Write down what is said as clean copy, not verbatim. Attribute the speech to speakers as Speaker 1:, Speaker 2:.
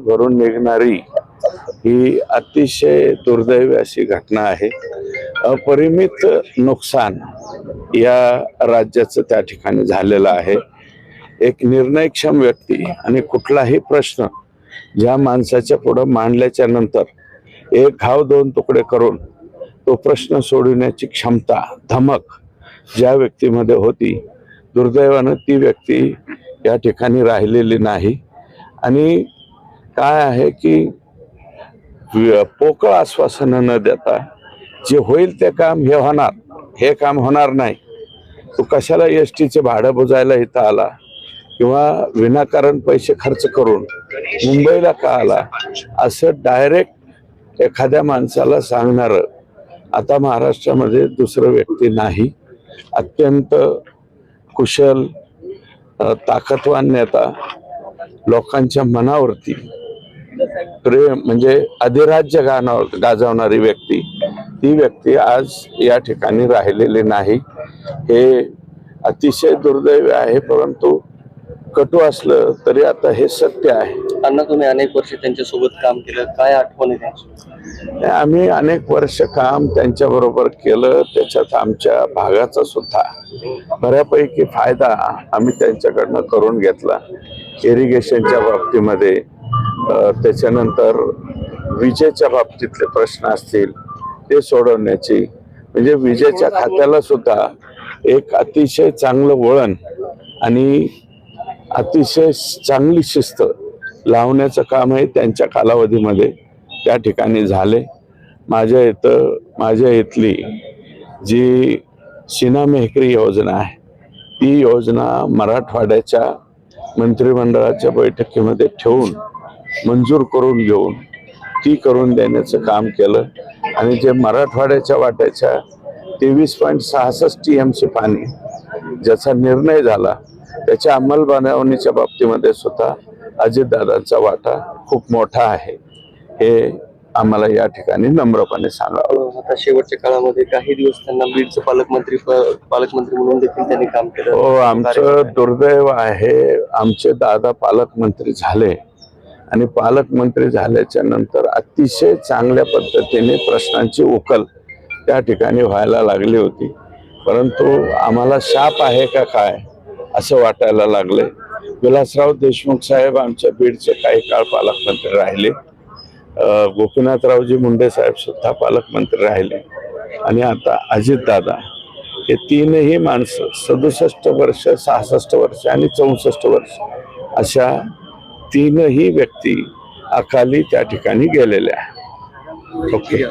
Speaker 1: भरून निघणारी ही अतिशय दुर्दैवी अशी घटना आहे। अपरिमित नुकसान या राज्याचं त्या ठिकाणी झालेलं आहे। एक निर्णयक्षम व्यक्ती आणि कुठलाही प्रश्न ज्या माणसाच्या पुढे मांडल्याच्या नंतर एक घाव दोन तुकडे करून तो प्रश्न सोडवण्याची क्षमता, धमक ज्या व्यक्तीमध्ये होती, दुर्दैवानं ती व्यक्ती या ठिकाणी राहिलेली नाही। आणि काय आहे की पोकळ आश्वासनं न देता जे होईल ते काम होणार, हे काम होणार नाही, तू कशाला एसटीचे भाडं बुजायला इथं आला किंवा विनाकारण पैसे खर्च करून मुंबईला का आला, असं डायरेक्ट एखाद्या माणसाला सांगणारं आता महाराष्ट्रामध्ये दुसरं व्यक्ती नाही। अत्यंत कुशल, ताकदवान नेता, लोकांच्या मनावरती प्रेम म्हणजे अधिराज्य गाजवणारी व्यक्ती, ती व्यक्ती आज या ठिकाणी राहिलेली नाही। हे अतिशय दुर्दैवी आहे, परंतु कटू असलं तरी आता हे सत्य आहे।
Speaker 2: अण्णा, तुम्ही अनेक वर्ष त्यांच्या सोबत काम केलं, काय आठवण आहे?
Speaker 1: आम्ही अनेक वर्ष काम त्यांच्या बरोबर केलं, त्याच्यात आमच्या भागाचा सुद्धा बऱ्यापैकी फायदा आम्ही त्यांच्याकडनं करून घेतला। इरिगेशनच्या बाबतीमध्ये, त्याच्यानंतर विजेच्या बाबतीतले प्रश्न असतील ते सोडवण्याची, म्हणजे विजेच्या खात्याला सुद्धा एक अतिशय चांगलं वळण आणि अतिशय चांगली शिस्त लावण्याचं कामही त्यांच्या कालावधीमध्ये त्या ठिकाणी झाले। माझ्या इथली जी सीना मेहकरी योजना आहे, ती योजना मराठवाड्याच्या मंत्रिमंडळाच्या बैठकीमध्ये ठेवून मंजूर करून घेऊन ती करून देण्याचं काम केलं। आणि जे मराठवाड्याच्या वाट्याच्या 23.66 TMC पाणी ज्याचा निर्णय झाला, त्याच्या अंमलबजावणीच्या बाबतीमध्ये सुद्धा अजितदादांचा वाटा खूप मोठा आहे, हे आम्हाला या ठिकाणी नम्रपणे सांगावं।
Speaker 2: आता शेवटच्या काळामध्ये काही दिवस त्यांना बीडचं पालकमंत्री म्हणून देखील त्यांनी काम केलं।
Speaker 1: हो, आमचं दुर्दैव आहे, आमचे दादा पालकमंत्री झाले आणि पालकमंत्री झाल्याच्या नंतर अतिशय चांगल्या पद्धतीने प्रश्नांची उकल त्या ठिकाणी व्हायला लागली होती, परंतु आम्हाला शाप आहे का काय असं वाटायला लागले। विलासराव देशमुख साहेब आमच्या बीडचे काही काळ पालकमंत्री राहिले, गोपीनाथरावजी मुंडे साहेब सुद्धा पालकमंत्री राहिले, आणि आता अजितदादा, हे तीनही माणसं 67 वर्ष, 66 वर्ष आणि 64 वर्ष अशा तीनही व्यक्ती अकाली त्या ठिकाणी गेलेल्या आहेत। ओके।